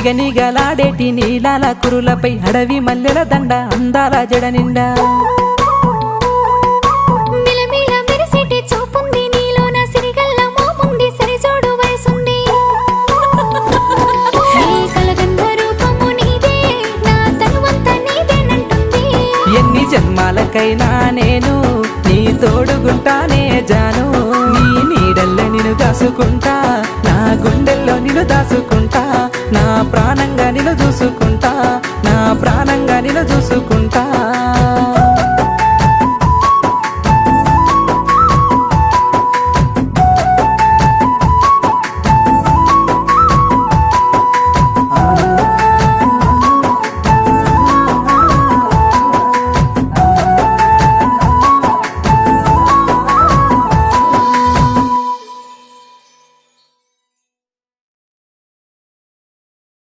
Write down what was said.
నిగనిగలాడేటి నీలాల కురులపై అడవి మల్లెల దండ అందాల జడ నిండా మిలమిల మెరిసేటి చూపుంది నీలోన సిరిగల్ల మోముంది సరిజోడు వయసుంది నీ కలగన్న రూపము నీదే నా తనువంతా నీదేనంటుంది ఎన్ని జన్మాలకైనా నేను నీ తోడుగుంటానే జాను నీ నీడల్లో నిన్ను దాసుకుంటా నా గుండెల్లో నిన్ను దాసుకుంటా నా ప్రాణంగా నిన్ను చూసుకుంటా నా ప్రాణంగా